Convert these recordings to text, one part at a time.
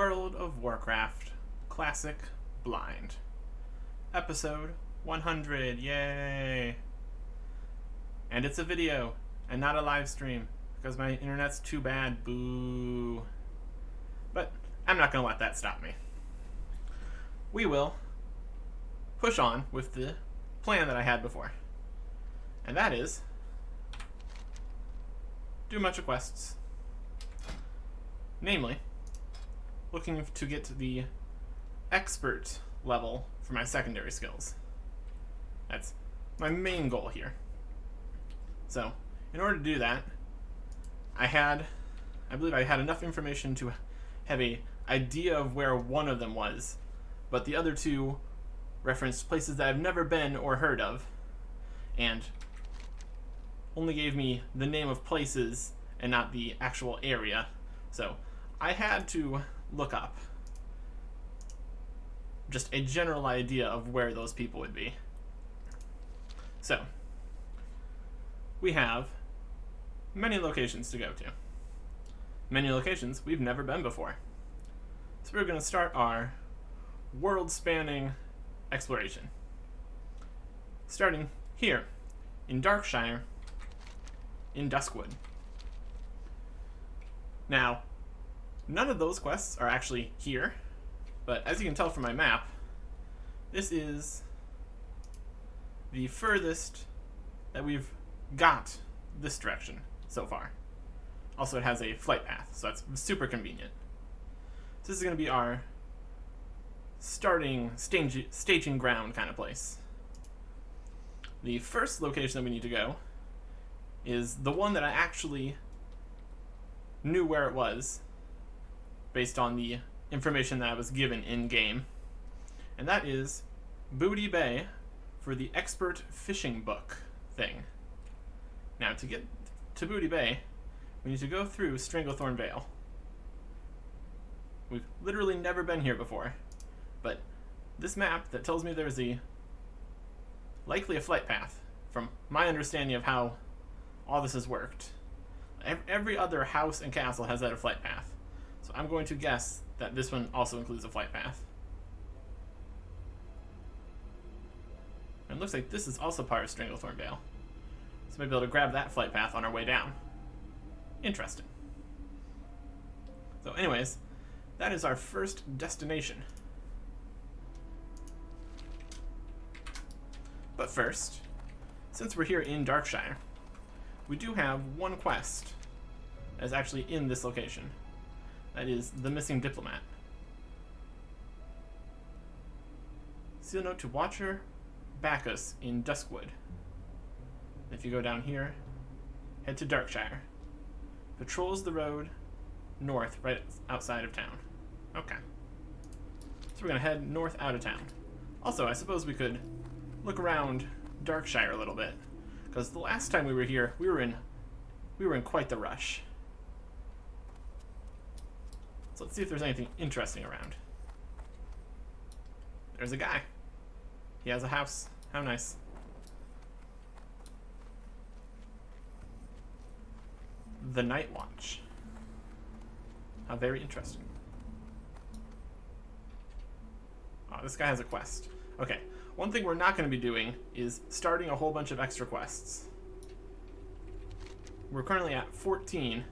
World of Warcraft Classic Blind. Episode 100, yay! And it's a video, and not a live stream, because my internet's too bad, boo. But I'm not going to let that stop me. We will push on with the plan that I had before. And that is, do a bunch of quests. Namely, looking to get to the expert level for my secondary skills. That's my main goal here. So, in order to do that, I believe I had enough information to have an idea of where one of them was, but the other two referenced places that I've never been or heard of, and only gave me the name of places and not the actual area. So, I had to look up just a general idea of where those people would be. So, we have many locations to go to. Many locations we've never been before. So we're going to start our world-spanning exploration. Starting here, in Darkshire, in Duskwood. Now, none of those quests are actually here, but as you can tell from my map, this is the furthest that we've got this direction so far. Also, it has a flight path, so that's super convenient. So this is going to be our starting staging ground kind of place. The first location that we need to go is the one that I actually knew where it was based on the information that I was given in-game, and that is Booty Bay for the expert fishing book thing. Now, to get to Booty Bay, we need to go through Stranglethorn Vale. We've literally never been here before, but this map that tells me there's likely a flight path, from my understanding of how all this has worked. Every other house and castle has had a flight path, so I'm going to guess that this one also includes a flight path. And it looks like this is also part of Stranglethorn Vale, so we'll be able to grab that flight path on our way down. Interesting. So anyways, that is our first destination. But first, since we're here in Darkshire, we do have one quest that's actually in this location. That is the missing diplomat. Seal note to Watcher Bacchus in Duskwood. If you go down here, head to Darkshire. Patrols the road north right outside of town. Okay. So we're going to head north out of town. Also, I suppose we could look around Darkshire a little bit, because the last time we were here, we were in quite the rush. So let's see if there's anything interesting around. There's a guy. He has a house. How nice. The Night Watch. How very interesting. Oh, this guy has a quest. Okay, one thing we're not going to be doing is starting a whole bunch of extra quests. We're currently at 14,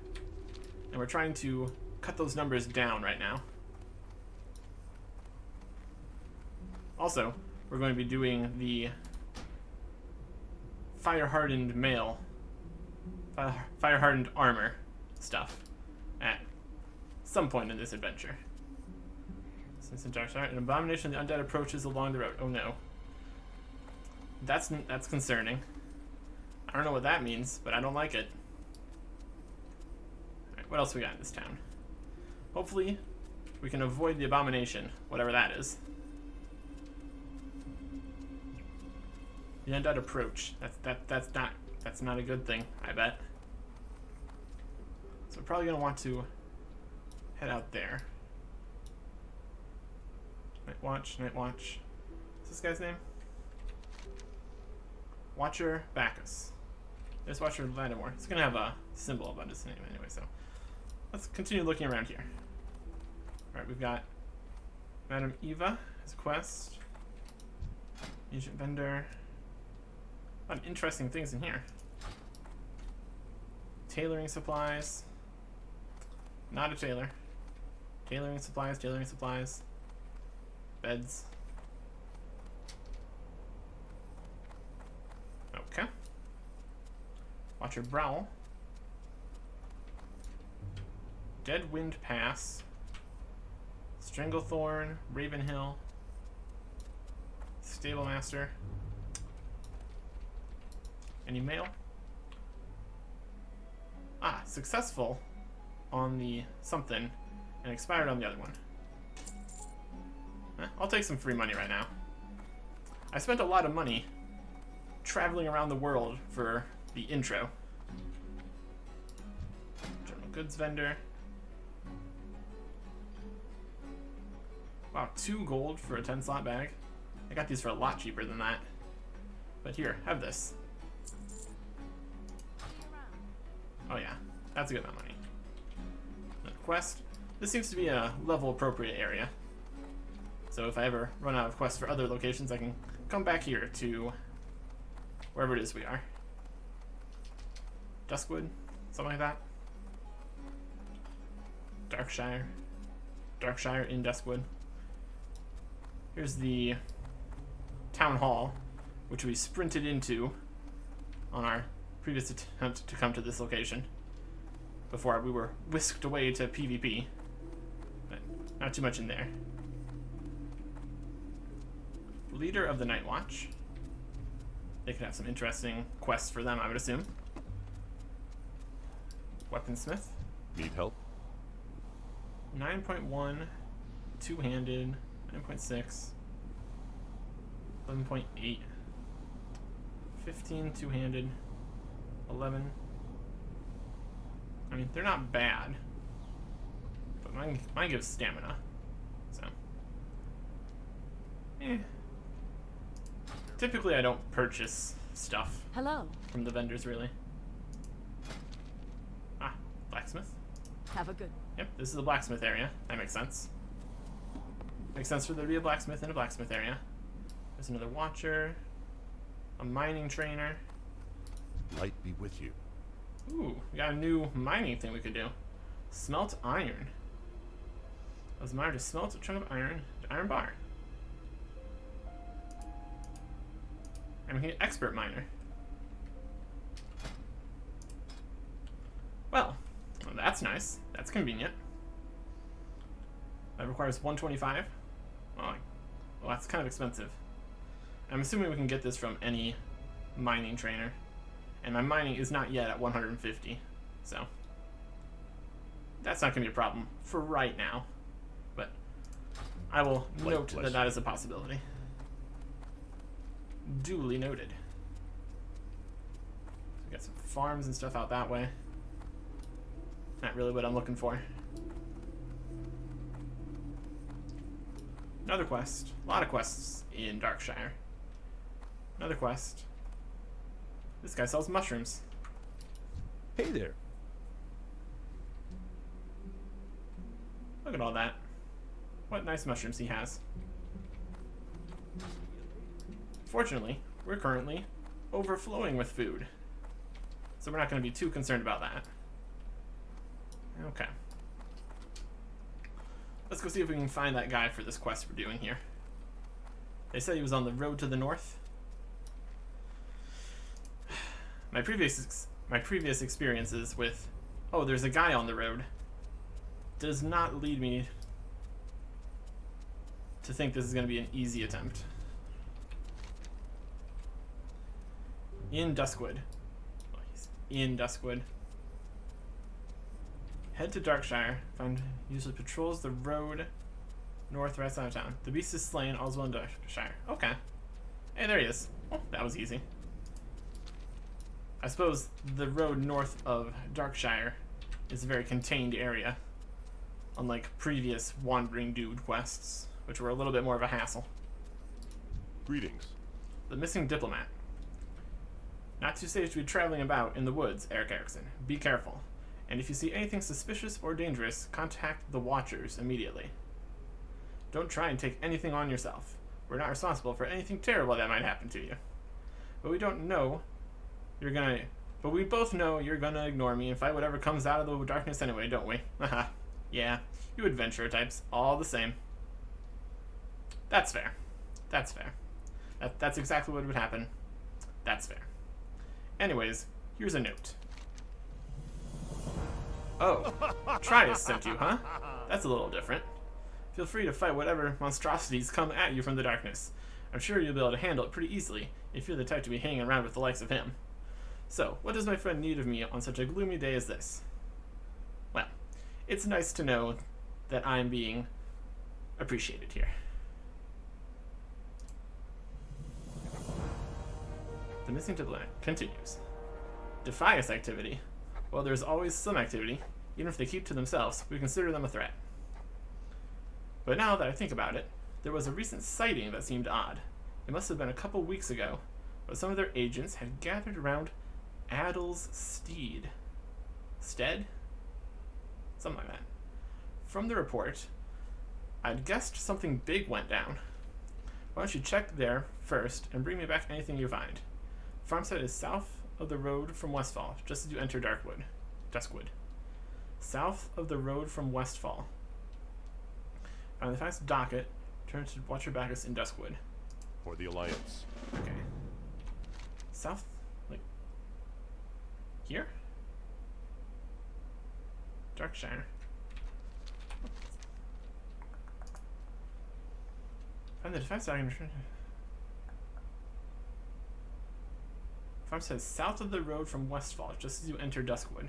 and we're trying to cut those numbers down right now. Also, we're going to be doing the fire-hardened mail, fire-hardened armor stuff at some point in this adventure. Since in Darkshire, an abomination of the undead approaches along the road. Oh no. That's concerning. I don't know what that means, but I don't like it. Alright, what else we got in this town? Hopefully, we can avoid the abomination, whatever that is. The undead approach. That's not a good thing, I bet. So we're probably gonna want to head out there. Night Watch, Night Watch. What's this guy's name? Watcher Bacchus. There's Watcher Lattimore. It's gonna have a symbol above his name anyway, so let's continue looking around here. Alright, we've got Madam Eva as a quest. Agent vendor. A lot of interesting things in here. Tailoring supplies. Not a tailor. Tailoring supplies, tailoring supplies. Beds. Okay. Watcher Browl. Dead Wind Pass. Stranglethorn, Ravenhill. Stable Master. Any mail? Ah, successful on the something and expired on the other one. I'll take some free money right now. I spent a lot of money traveling around the world for the intro. General goods vendor. Wow, 2 gold for a 10 slot bag. I got these for a lot cheaper than that. But here, have this. Oh yeah, that's a good amount of money. Another quest. This seems to be a level appropriate area. So if I ever run out of quests for other locations, I can come back here to wherever it is we are. Duskwood, something like that. Darkshire. Darkshire in Duskwood. Here's the town hall, which we sprinted into on our previous attempt to come to this location before we were whisked away to PvP. But not too much in there. Leader of the Night Watch. They could have some interesting quests for them, I would assume. Weaponsmith. Need help? 9.1, two-handed, 9.6, 11.8, 15, two-handed, 11. I mean, they're not bad, but mine gives stamina, so. Typically, I don't purchase stuff. Hello. From the vendors, really. Ah, blacksmith. Have a good. Yep, this is the blacksmith area. That makes sense. Makes sense for there to be a blacksmith in a blacksmith area. There's another watcher. A mining trainer. Light be with you. Ooh, we got a new mining thing we could do. Smelt iron. Allows the miner to smelt a chunk of iron to iron bar. And we can get expert miner. Well, that's nice. That's convenient. That requires 125. Well, that's kind of expensive. I'm assuming we can get this from any mining trainer. And my mining is not yet at 150. So that's not going to be a problem for right now. But I will note that that is a possibility. Duly noted. So we got some farms and stuff out that way. Not really what I'm looking for. Another quest. A lot of quests in Darkshire. Another quest. This guy sells mushrooms. Hey there. Look at all that. What nice mushrooms he has. Fortunately, we're currently overflowing with food. So we're not going to be too concerned about that. Okay. Let's go see if we can find that guy for this quest we're doing here. They said he was on the road to the north. My previous experiences with, oh, there's a guy on the road, does not lead me to think this is going to be an easy attempt. In Duskwood. Oh, he's in Duskwood. Head to Darkshire. Find usually patrols the road north right side of town. The beast is slain. All's well in Darkshire. Okay. Hey, there he is. Oh, that was easy. I suppose the road north of Darkshire is a very contained area, unlike previous Wandering Dude quests, which were a little bit more of a hassle. Greetings. The missing diplomat. Not too safe to be traveling about in the woods, Eric Erickson. Be careful. And if you see anything suspicious or dangerous, contact the Watchers immediately. Don't try and take anything on yourself. We're not responsible for anything terrible that might happen to you. But we don't know you're gonna... But we both know you're gonna ignore me and fight whatever comes out of the darkness anyway, don't we? Haha. Yeah, you adventurer types, all the same. That's fair. That's fair. That's exactly what would happen. That's fair. Anyways, here's a note. Oh, Trius sent you, huh? That's a little different. Feel free to fight whatever monstrosities come at you from the darkness. I'm sure you'll be able to handle it pretty easily if you're the type to be hanging around with the likes of him. So, what does my friend need of me on such a gloomy day as this? Well, it's nice to know that I'm being appreciated here. The missing to the planet continues. Defias activity. Well, there's always some activity. Even if they keep to themselves, we consider them a threat. But now that I think about it, there was a recent sighting that seemed odd. It must have been a couple weeks ago, but some of their agents had gathered around Adel's steed. Stead? Something like that. From the report, I'd guessed something big went down. Why don't you check there first and bring me back anything you find. Farmstead is south of the road from Westfall, just as you enter Duskwood. South of the road from Westfall. Find the fast docket, turn to watch your backus in Duskwood. For the Alliance. Okay. South, like, here? Darkshire. Find the defense document. Farm says south of the road from Westfall, just as you enter Duskwood.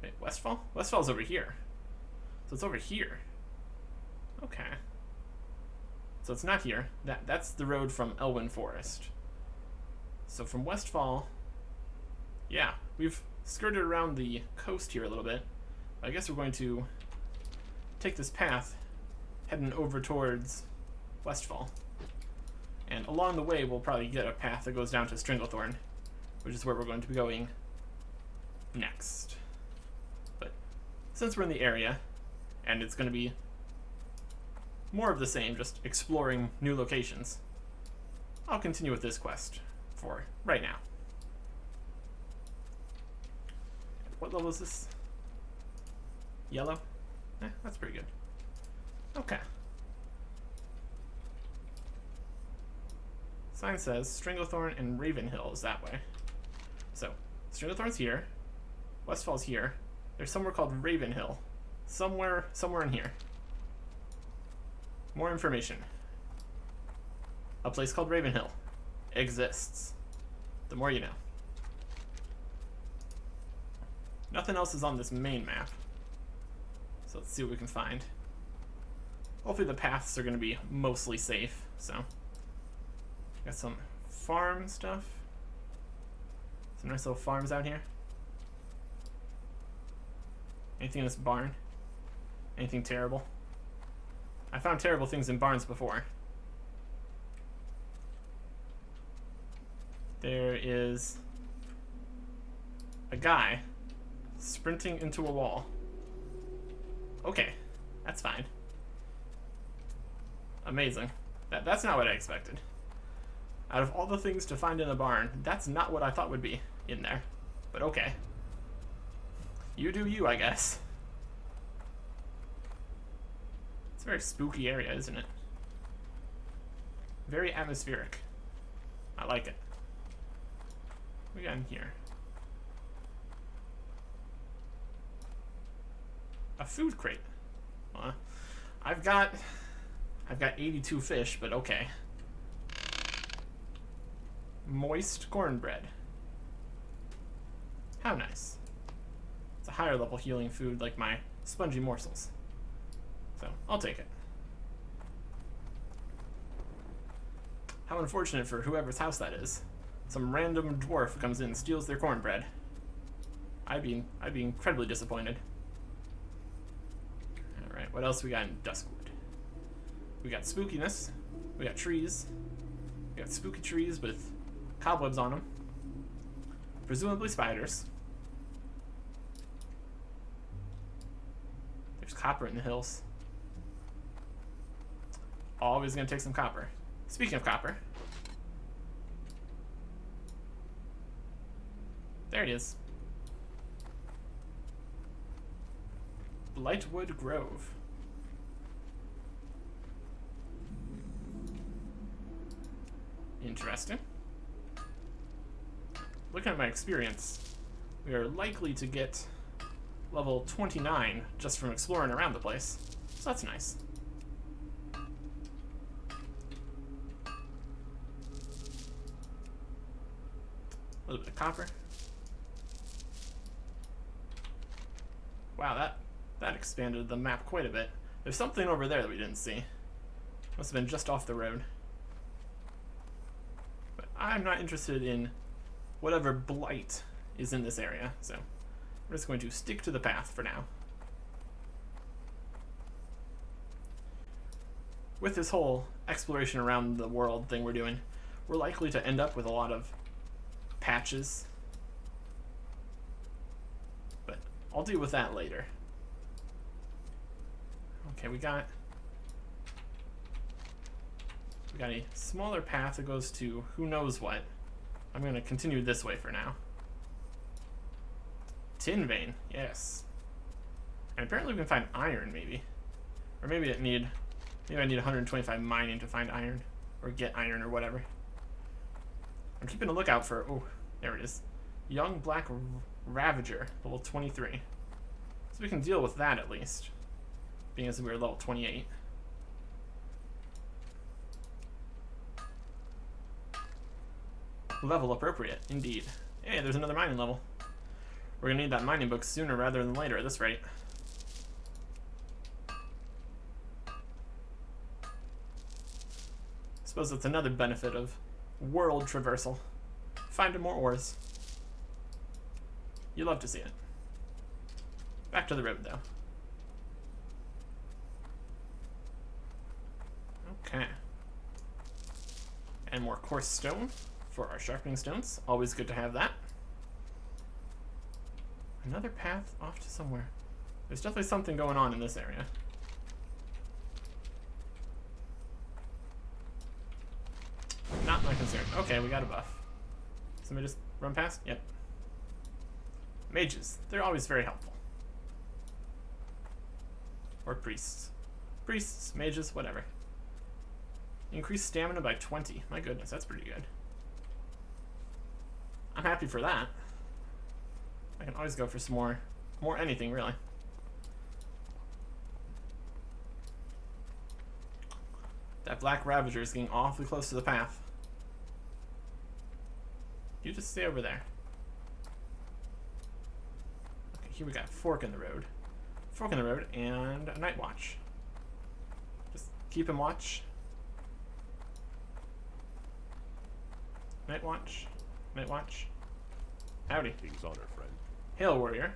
Wait, Westfall? Westfall's over here. So it's over here. Okay. So it's not here. That's the road from Elwyn Forest. So from Westfall, yeah, we've skirted around the coast here a little bit. I guess we're going to take this path heading over towards Westfall. And along the way, we'll probably get a path that goes down to Stranglethorn, which is where we're going to be going next. But since we're in the area, and it's going to be more of the same, just exploring new locations, I'll continue with this quest for right now. What level is this? Yellow? That's pretty good. Okay. Sign says Stranglethorn and Ravenhill is that way. So, Stranglethorn's here. Westfall's here. There's somewhere called Ravenhill. Somewhere in here. More information. A place called Ravenhill exists. The more you know. Nothing else is on this main map. So let's see what we can find. Hopefully the paths are going to be mostly safe, so. Got some farm stuff. Some nice little farms out here. Anything in this barn? Anything terrible? I found terrible things in barns before. There is a guy sprinting into a wall. Okay, that's fine. Amazing. That's not what I expected. Out of all the things to find in a barn, that's not what I thought would be in there. But okay. You do you, I guess. It's a very spooky area, isn't it? Very atmospheric. I like it. What we got in here? A food crate. I've got 82 fish, but okay. Moist cornbread. How nice. It's a higher level healing food like my spongy morsels. So, I'll take it. How unfortunate for whoever's house that is. Some random dwarf comes in and steals their cornbread. I'd be incredibly disappointed. Alright, what else we got in Duskwood? We got spookiness. We got trees. We got spooky trees with cobwebs on them. Presumably spiders. copper in the hills. Always gonna take some copper. Speaking of copper. There it is. Blightwood Grove. Interesting. Looking at my experience, we are likely to get level 29 just from exploring around the place. So that's nice. A little bit of copper. Wow, that expanded the map quite a bit. There's something over there that we didn't see. Must have been just off the road. But I'm not interested in whatever blight is in this area, so we're just going to stick to the path for now. With this whole exploration around the world thing we're doing, we're likely to end up with a lot of patches. But I'll deal with that later. Okay, we got a smaller path that goes to who knows what. I'm going to continue this way for now. Tin vein, yes. And apparently we can find iron, maybe. Or maybe I need 125 mining to find iron. Or get iron or whatever. I'm keeping a lookout for, oh, there it is. Young Black Ravager, level 23. So we can deal with that at least. Being as we're level 28. Level appropriate, indeed. Hey, there's another mining level. We're gonna need that mining book sooner rather than later at this rate. Suppose that's another benefit of world traversal. Finding more ores. You love to see it. Back to the road, though. Okay. And more coarse stone for our sharpening stones. Always good to have that. Another path off to somewhere. There's definitely something going on in this area. Not my concern. Okay, we got a buff. Somebody just run past? Yep. Mages. They're always very helpful. Or priests. Priests, mages, whatever. Increase stamina by 20. My goodness, that's pretty good. I'm happy for that. I can always go for some more anything, really. That Black Ravager is getting awfully close to the path. You just stay over there. Okay, here we got Fork in the Road. Fork in the Road and a Night Watch. Just keep him watch. Night Watch. Night Watch. Howdy. King's honor, friend. Hail Warrior.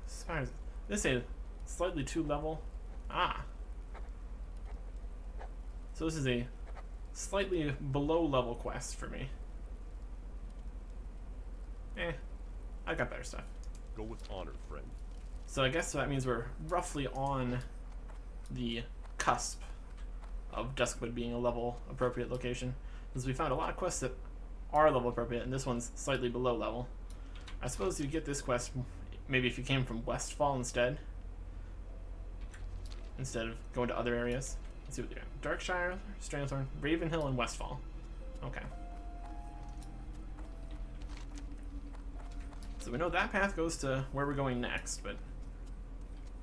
Spires. This is slightly 2 level. Ah. So this is a slightly below level quest for me. I got better stuff. Go with honor, friend. So I guess that means we're roughly on the cusp of Duskwood being a level appropriate location. Since we found a lot of quests that are level appropriate, and this one's slightly below level. I suppose you get this quest maybe if you came from Westfall instead of going to other areas. Let's see what they got. Darkshire, Stranthorn, Ravenhill, and Westfall. Okay. So we know that path goes to where we're going next, but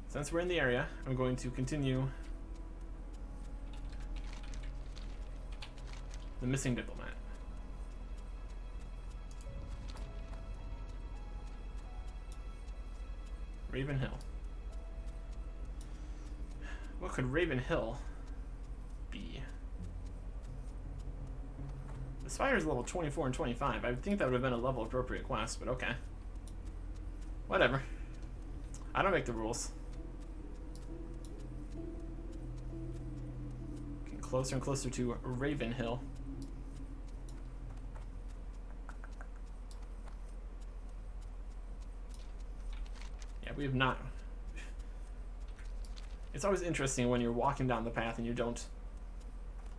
since we're in the area, I'm going to continue the missing diplomat. Ravenhill. What could Ravenhill be? The Spire's level 24 and 25. I would think that would have been a level appropriate quest, but okay. Whatever. I don't make the rules. Getting closer and closer to Ravenhill. Yeah, we have not It's always interesting when you're walking down the path and you don't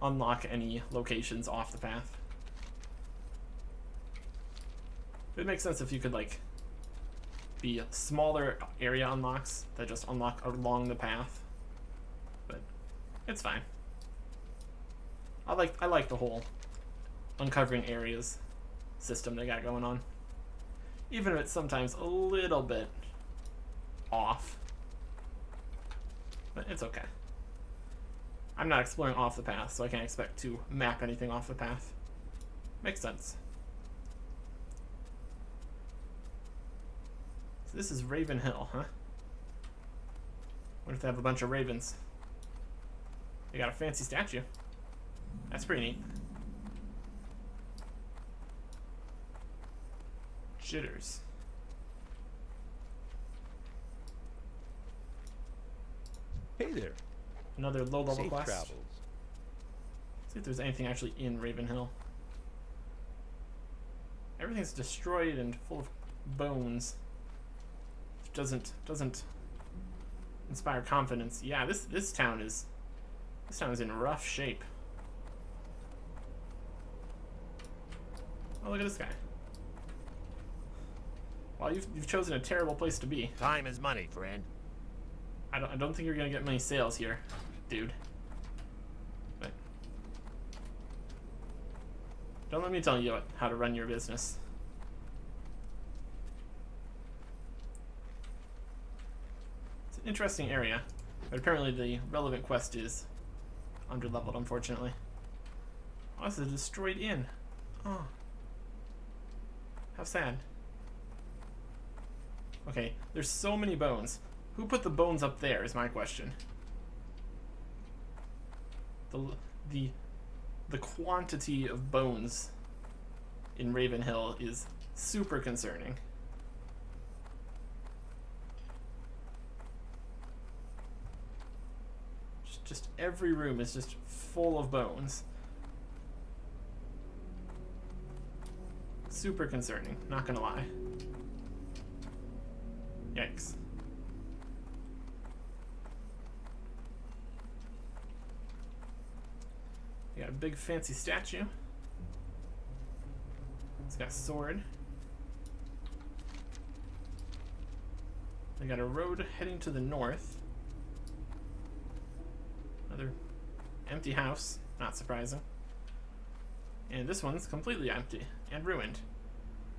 unlock any locations off the path. It makes sense if you could like be smaller area unlocks that just unlock along the path, but it's fine. I like the whole uncovering areas system they got going on, even if it's sometimes a little bit off, but it's okay. I'm not exploring off the path, so I can't expect to map anything off the path. Makes sense. So this is Raven Hill, huh? What if they have a bunch of ravens? They got a fancy statue. That's pretty neat. Jitters. Hey there. Another low-level Safe quest. travels. See if there's anything actually in Raven Hill. Everything's destroyed and full of bones. Which doesn't inspire confidence. Yeah, this town is in rough shape. Oh, look at this guy. Well, you've chosen a terrible place to be. Time is money, friend. I don't think you're gonna get many sales here, dude. But don't let me tell you how to run your business. It's an interesting area, but apparently the relevant quest is underleveled, unfortunately. Oh, this is a destroyed inn. Oh, how sad. Okay, there's so many bones. Who put the bones up there is my question. The quantity of bones in Raven Hill is super concerning. Just every room is just full of bones. Super concerning, not gonna lie. Yikes. You got a big fancy statue. It's got a sword. They got a road heading to the north. Another empty house, not surprising. And this one's completely empty and ruined.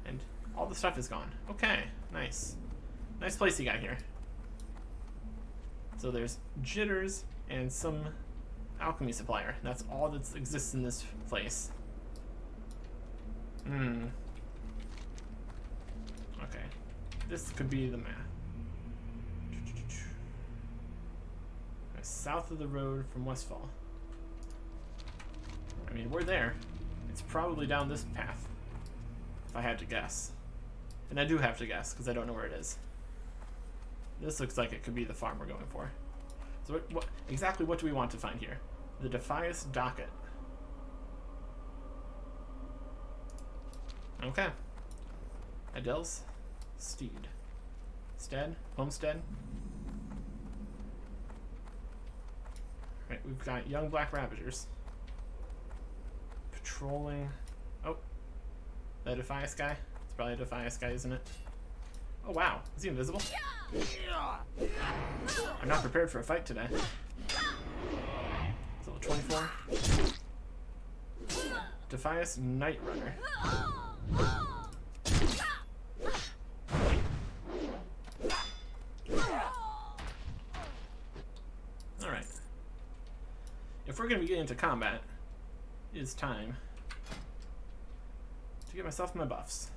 And all the stuff is gone. Okay, nice. Nice place you got here. So there's jitters and some alchemy supplier. That's all that exists in this place. Okay. This could be the map. South of the road from Westfall. I mean, we're there. It's probably down this path, if I had to guess. And I do have to guess, because I don't know where it is. This looks like it could be the farm we're going for. So exactly what do we want to find here? The Defias Docket. Okay. Adele's Steed. Stead? Homestead? Right, we've got young black ravagers. Patrolling. Oh. The Defias guy? It's probably a Defias guy, isn't it? Oh wow, is he invisible? I'm not prepared for a fight today. It's level 24. Defias Night Runner. Alright. If we're going to be getting into combat, it is time to get myself my buffs.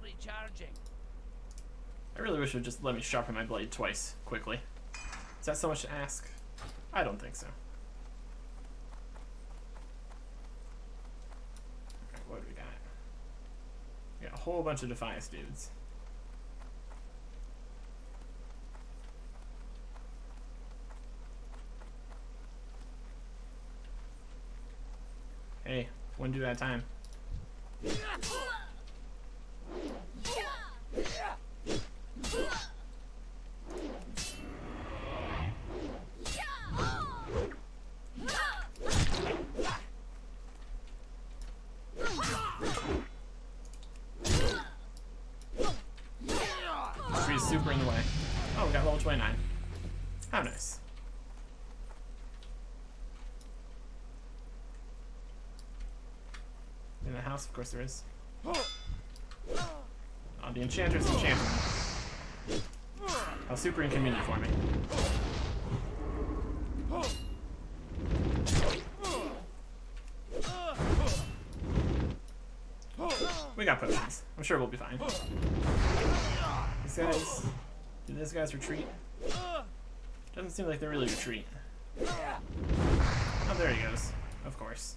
Recharging. I really wish it would just let me sharpen my blade twice, quickly. Is that so much to ask? I don't think so. Alright, what do we got? We got a whole bunch of Defias dudes. Hey, one dude at a time. 29. How nice. In the house, of course there is. Oh, the enchanter's enchanting. How super inconvenient for me. We got potions. I'm sure we'll be fine. Do these guys retreat? Doesn't seem like they really retreat. Oh, there he goes. Of course.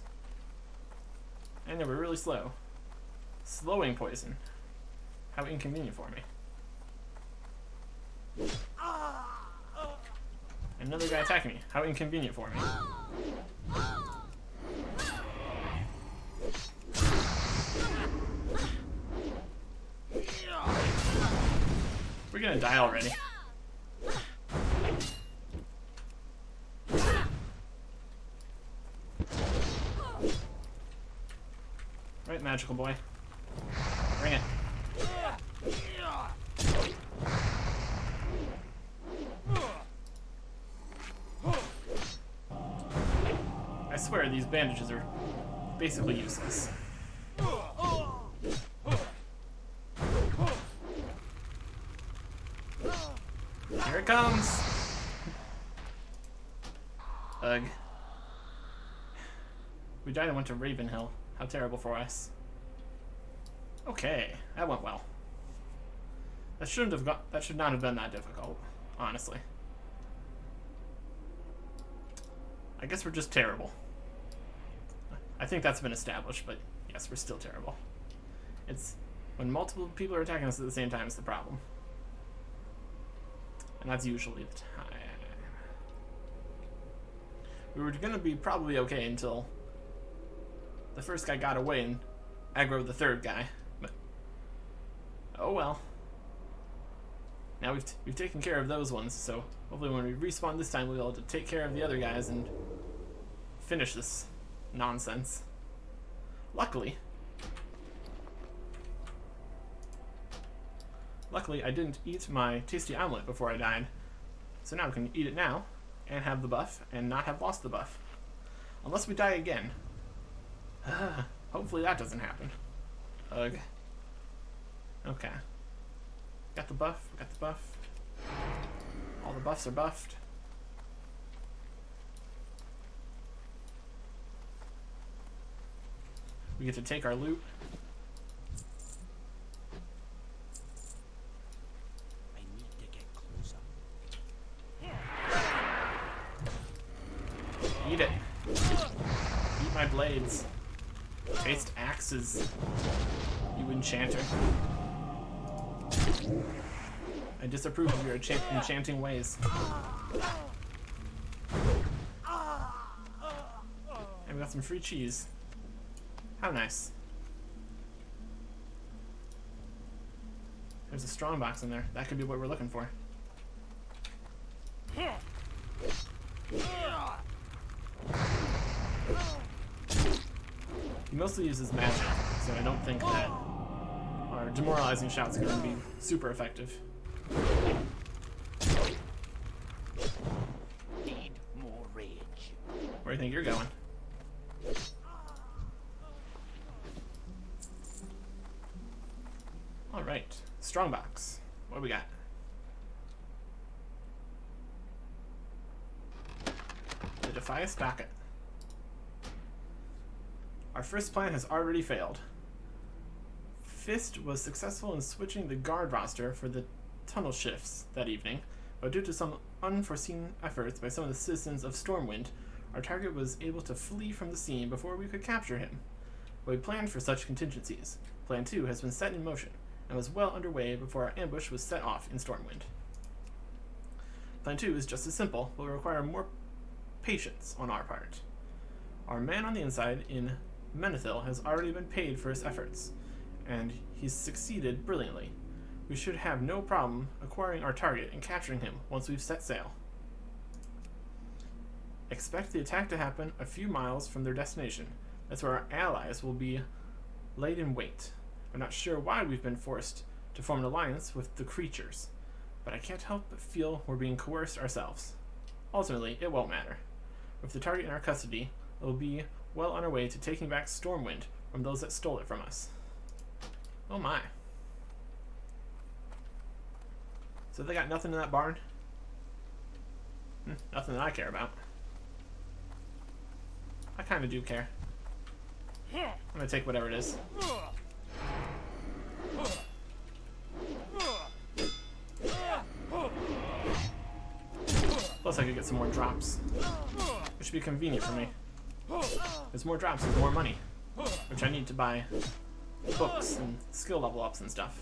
I know, we're really slow. Slowing poison. How inconvenient for me. Another guy attacking me. How inconvenient for me. We're gonna die already. Right, magical boy. Bring it. I swear these bandages are basically useless. Here it comes! Ugh. We died and went to Ravenhill. How terrible for us. Okay, that went well. That should not have been that difficult, honestly. I guess we're just terrible. I think that's been established, but yes, we're still terrible. It's when multiple people are attacking us at the same time is the problem. And that's usually the time. We were gonna be probably okay until the first guy got away and aggroed the third guy, but oh well. Now we've taken care of those ones, so hopefully when we respawn this time we'll be able to take care of the other guys and finish this nonsense. Luckily I didn't eat my tasty omelet before I died, so now I can eat it now and have the buff and not have lost the buff. Unless we die again. Hopefully that doesn't happen. Ugh. Okay. Got the buff, got the buff. All the buffs are buffed. We get to take our loot. I need to get closer. Eat it. Eat my blades. Taste axes, you enchanter. I disapprove of your enchanting ways. And we got some free cheese. How nice. There's a strong box in there. That could be what we're looking for. He mostly uses magic, so I don't think that our demoralizing shots are going to be super effective. Need more rage. Where do you think you're going? Alright, strongbox. What do we got? The Defias Docket. Our first plan has already failed. Fist was successful in switching the guard roster for the tunnel shifts that evening, but due to some unforeseen efforts by some of the citizens of Stormwind, our target was able to flee from the scene before we could capture him. But we planned for such contingencies. Plan 2 has been set in motion, and was well underway before our ambush was set off in Stormwind. Plan 2 is just as simple, but will require more patience on our part. Our man on the inside in Menethil has already been paid for his efforts, and he's succeeded brilliantly. We should have no problem acquiring our target and capturing him once we've set sail. Expect the attack to happen a few miles from their destination. That's where our allies will be laid in wait. I'm not sure why we've been forced to form an alliance with the creatures, but I can't help but feel we're being coerced ourselves. Ultimately, it won't matter. With the target in our custody, it will be well on our way to taking back Stormwind from those that stole it from us. Oh my. So they got nothing in that barn? Nothing that I care about. I kind of do care. I'm gonna take whatever it is. Plus I could get some more drops, which should be convenient for me. There's more drops, there's more money, which I need to buy books and skill level ups and stuff.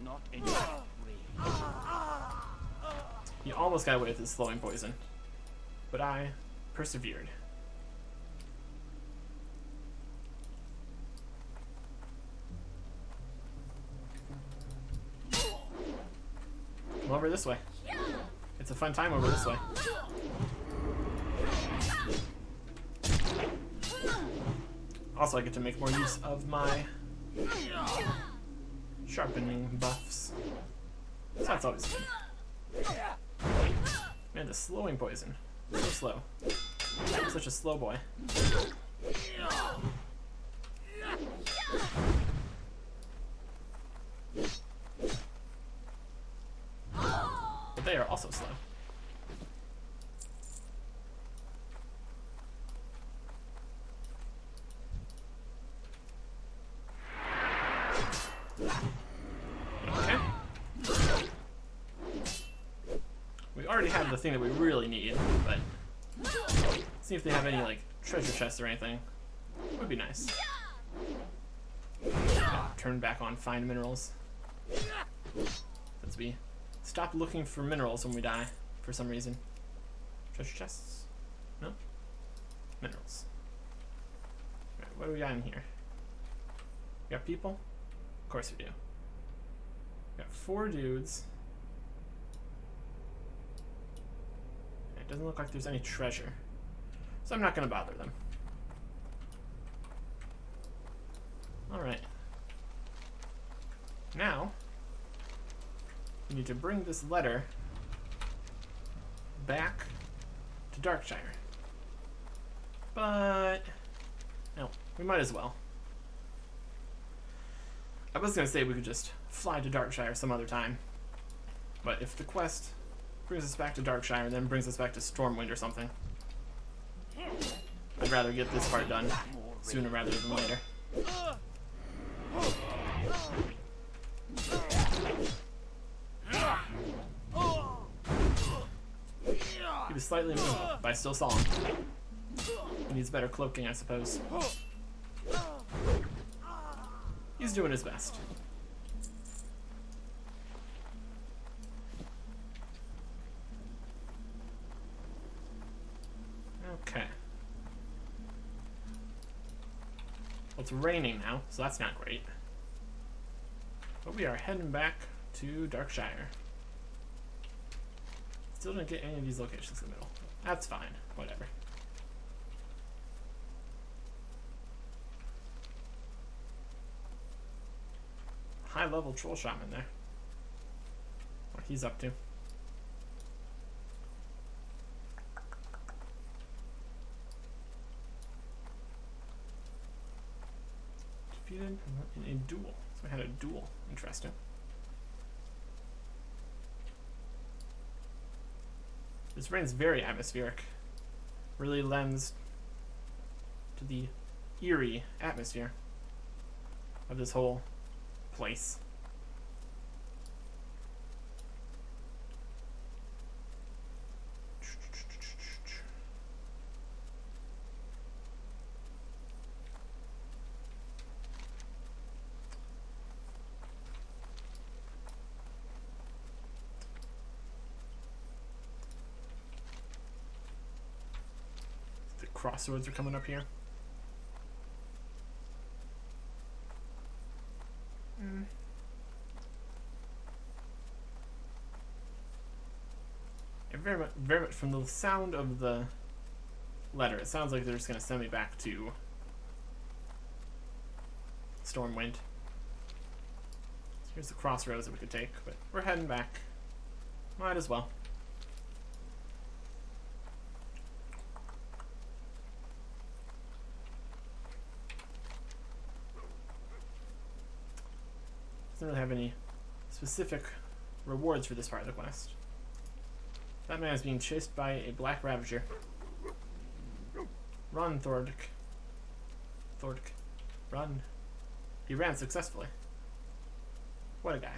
Not enough rage. He almost got away with his slowing poison, but I persevered. Come over this way. It's a fun time over this way. Also, I get to make more use of my sharpening buffs. So that's always good. Man, the slowing poison. So slow. Such a slow boy. But they are also slow. Okay. We already have the thing that we really need, but see if they have any like treasure chests or anything. Would be nice. Turn back on find minerals. Since we stop looking for minerals when we die for some reason. Treasure chests? No? Minerals. Right, what do we got in here? We got people? Of course we do. We got 4 dudes. It doesn't look like there's any treasure, so I'm not going to bother them. Alright. Now, we need to bring this letter back to Darkshire. But, no, we might as well. I was going to say we could just fly to Darkshire some other time, but if the quest brings us back to Darkshire, then brings us back to Stormwind or something, I'd rather get this part done sooner rather than later. He was slightly invisible, but I still saw him. He needs better cloaking, I suppose. He's doing his best. Okay. Well, it's raining now, so that's not great. But we are heading back to Darkshire. Still didn't get any of these locations in the middle. That's fine. Whatever. High level troll shaman there. What he's up to. Defeated in a duel. So I had a duel. Interesting. This rain's very atmospheric. Really lends to the eerie atmosphere of this whole place. The crossroads are coming up here. Very much from the sound of the letter, it sounds like they're just going to send me back to Stormwind. Here's the crossroads that we could take, but we're heading back. Might as well. Doesn't really have any specific rewards for this part of the quest. That man is being chased by a black ravager. Run, Thordic. Thordic. Run. He ran successfully. What a guy.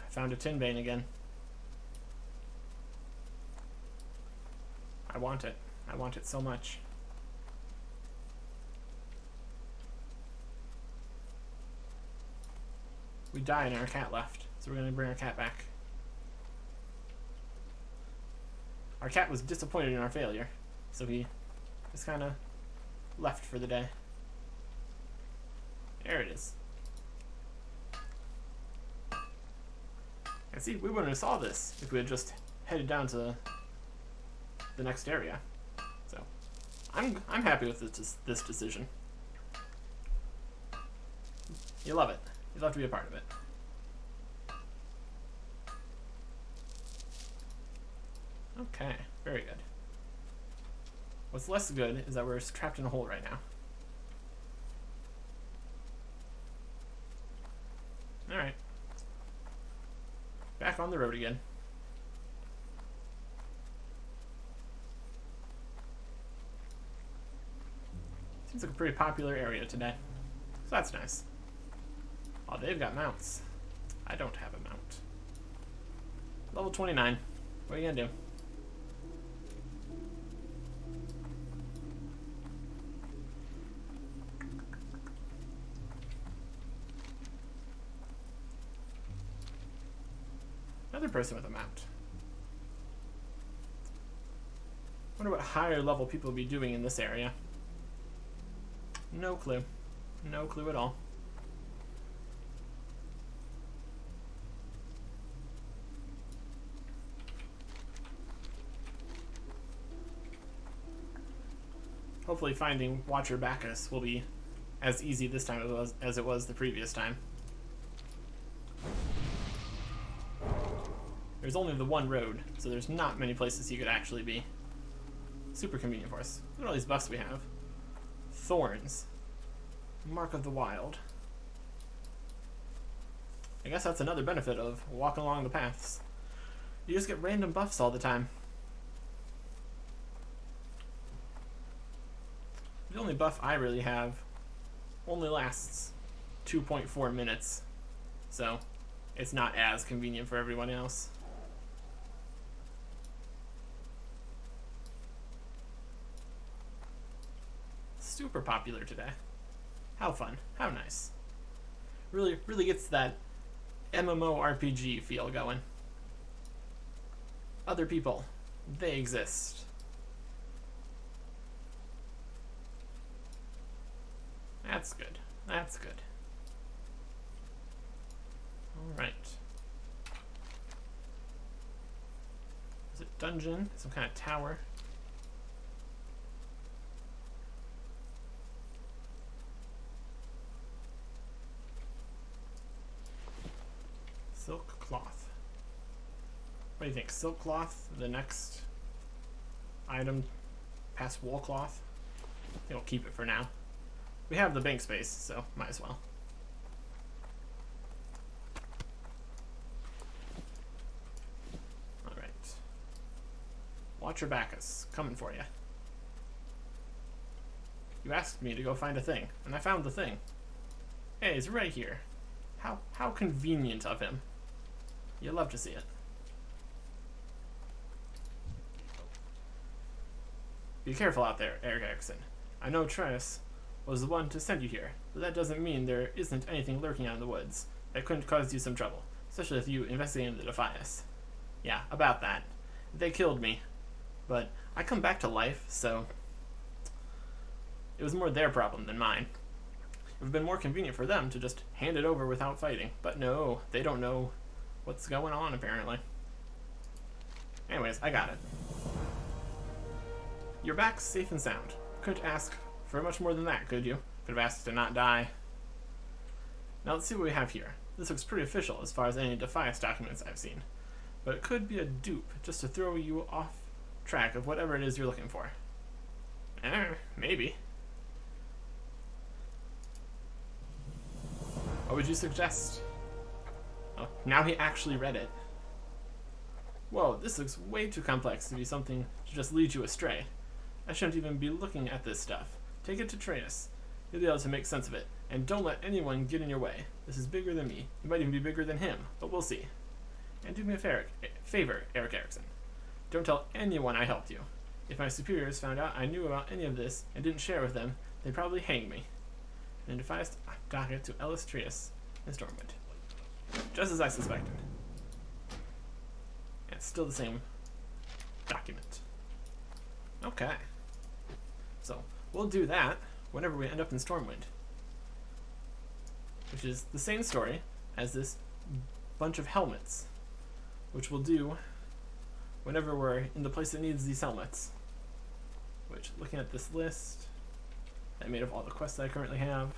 I found a tin vein again. I want it. I want it so much. We died and our cat left, so we're going to bring our cat back. Our cat was disappointed in our failure, so he just kind of left for the day. There it is. And see, we wouldn't have saw this if we had just headed down to the next area. So, I'm happy with this decision. You love it. You love to be a part of it. Okay, very good. What's less good is that we're trapped in a hole right now. Alright. Back on the road again. Seems like a pretty popular area today. So that's nice. Oh, they've got mounts. I don't have a mount. Level 29. What are you gonna do? Another person with a mount. Wonder what higher level people will be doing in this area. No clue. No clue at all. Hopefully finding Watcher Bacchus will be as easy this time as it was the previous time. There's only the one road, so there's not many places he could actually be. Super convenient for us. Look at all these buffs we have. Thorns. Mark of the Wild. I guess that's another benefit of walking along the paths. You just get random buffs all the time. The only buff I really have only lasts 2.4 minutes, so it's not as convenient for everyone else. Super popular today. How fun. How nice. Really gets that MMORPG feel going. Other people. They exist. That's good. That's good. Alright. Is it dungeon? Some kind of tower? Silk cloth. What do you think? Silk cloth, the next item past wool cloth? I think I'll keep it for now. We have the bank space, so might as well. Alright. Watcher Bacchus, coming for you. You asked me to go find a thing, and I found the thing. Hey, it's right here. How convenient of him. You'll love to see it. Be careful out there, Eric Erickson. I know Trius was the one to send you here, but that doesn't mean there isn't anything lurking out in the woods that couldn't cause you some trouble, especially if you investigated the Defias. Yeah, about that. They killed me, but I come back to life, so it was more their problem than mine. It would have been more convenient for them to just hand it over without fighting, but no, they don't know what's going on, apparently. Anyways, I got it. You're back safe and sound. Couldn't ask for much more than that, could you? Could have asked to not die. Now let's see what we have here. This looks pretty official as far as any Defias documents I've seen. But it could be a dupe, just to throw you off track of whatever it is you're looking for. Maybe. What would you suggest? Oh, now he actually read it. Whoa, this looks way too complex to be something to just lead you astray. I shouldn't even be looking at this stuff. Take it to Tratus. He'll be able to make sense of it. And don't let anyone get in your way. This is bigger than me. It might even be bigger than him, but we'll see. And do me a favor, Eric Erickson. Don't tell anyone I helped you. If my superiors found out I knew about any of this and didn't share with them, they'd probably hang me. And defies docket to Ellis Tratus and Stormwind. Just as I suspected. And it's still the same document. Okay. So, we'll do that whenever we end up in Stormwind. Which is the same story as this bunch of helmets. Which we'll do whenever we're in the place that needs these helmets. Which, looking at this list, I made of all the quests that I currently have,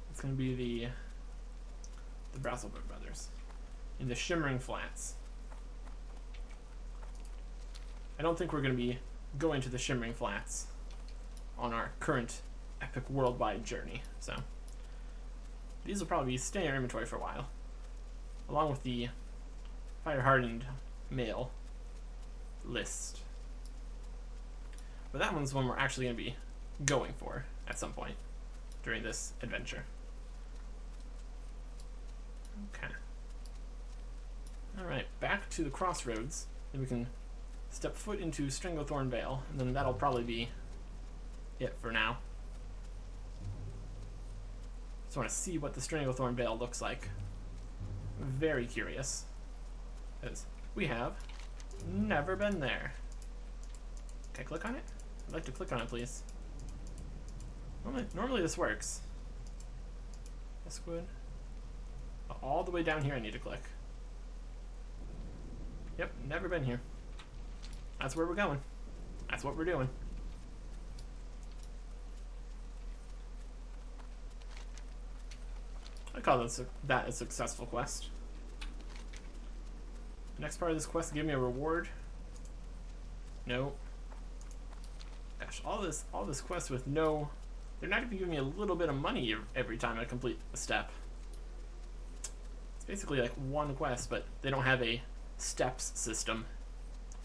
it's going to be the Brasselberg brothers in the Shimmering Flats. I don't think we're going to be going to the Shimmering Flats on our current epic worldwide journey, so these will probably stay in our inventory for a while, along with the fire-hardened mail list. But that one's one we're actually going to be going for at some point during this adventure. Okay. Alright, back to the crossroads. Then we can step foot into Stranglethorn Vale, and then that'll probably be it for now. Just want to see what the Stranglethorn Vale looks like. I'm very curious, because we have never been there. Can I click on it? I'd like to click on it, please. Normally this works. That's good. All the way down here I need to click. Yep, never been here. That's where we're going. That's what we're doing. I call that a successful quest. Next part of this quest, give me a reward. No. Gosh, all this quest with no... They're not even giving me a little bit of money every time I complete a step. It's basically like one quest, but they don't have a steps system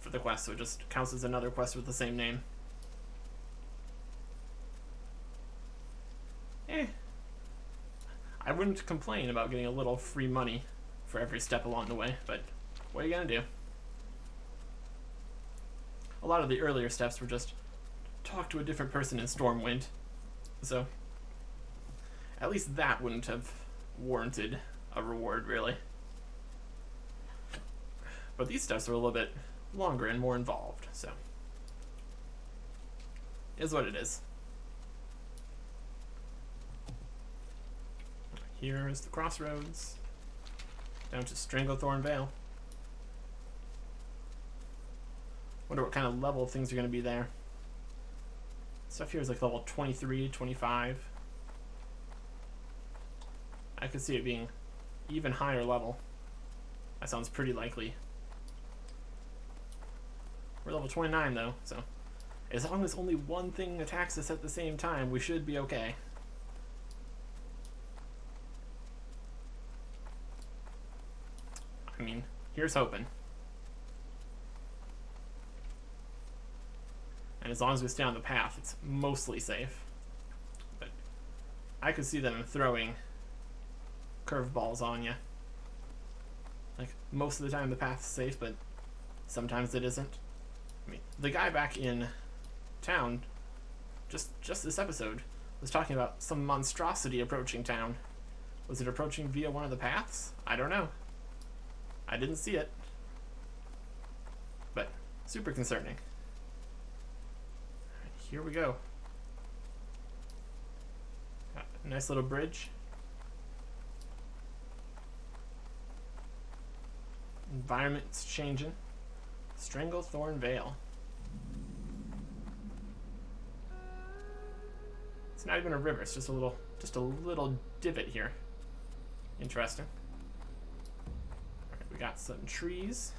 for the quest, so it just counts as another quest with the same name. I wouldn't complain about getting a little free money for every step along the way, but what are you gonna do? A lot of the earlier steps were just talk to a different person in Stormwind, so at least that wouldn't have warranted a reward, really. But these steps are a little bit longer and more involved, so it is what it is. Here is the crossroads down to Stranglethorn Vale. Wonder what kind of level things are going to be there. Stuff here is like level 23, 25. I could see it being even higher level. That sounds pretty likely. We're level 29 though, so as long as only one thing attacks us at the same time, we should be okay. I mean, here's hoping. And as long as we stay on the path, it's mostly safe. But I could see them throwing curveballs on you. Like, most of the time the path's safe, but sometimes it isn't. I mean, the guy back in town, just this episode, was talking about some monstrosity approaching town. Was it approaching via one of the paths? I don't know. I didn't see it. But super concerning. Alright, here we go. Got a nice little bridge. Environment's changing. Stranglethorn Vale. It's not even a river. It's just a little divot here. Interesting. Alright, we got some trees.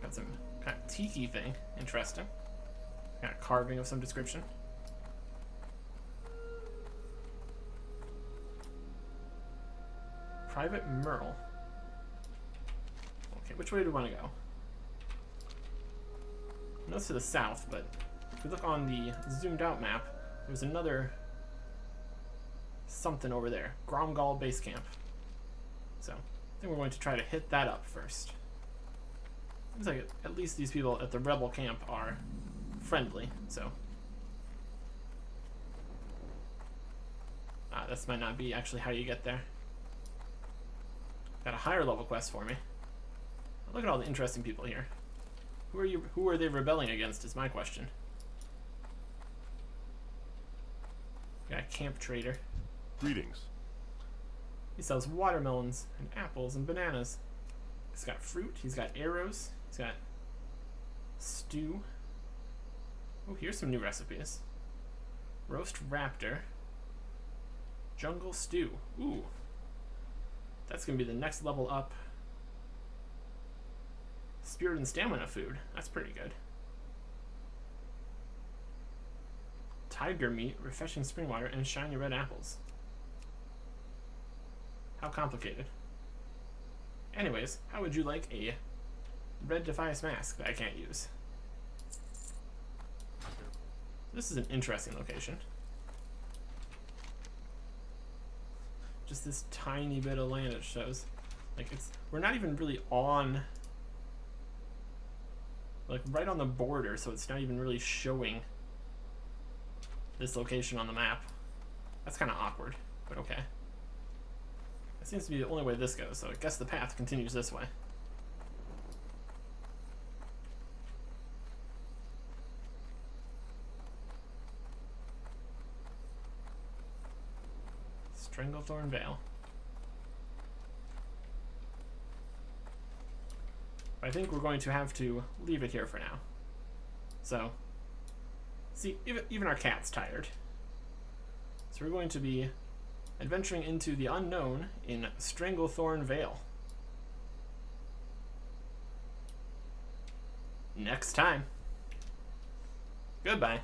Got some kind of tiki thing. Interesting. Got a carving of some description. Private Merle. Okay, which way do we want to go? I know it's to the south, but if we look on the zoomed out map, there's another something over there. Gromgal Base Camp. So, I think we're going to try to hit that up first. Seems like at least these people at the rebel camp are friendly, so. This might not be actually how you get there. Got a higher level quest for me. Look at all the interesting people here. Who are they rebelling against is my question. Got a camp trader. Greetings. He sells watermelons and apples and bananas. He's got fruit, he's got arrows, he's got stew. Oh, here's some new recipes. Roast raptor. Jungle stew. Ooh. That's gonna be the next level up. Spirit and stamina food. That's pretty good. Tiger meat, refreshing spring water, and shiny red apples. How complicated. Anyways, how would you like a red Defias mask that I can't use? This is an interesting location. Just this tiny bit of land it shows. Like we're not even really on, like right on the border, so it's not even really showing this location on the map. That's kind of awkward, but okay. That seems to be the only way this goes, so I guess the path continues this way. Stranglethorn Vale. I think we're going to have to leave it here for now. So, see, even our cat's tired. So we're going to be adventuring into the unknown in Stranglethorn Vale. Next time. Goodbye.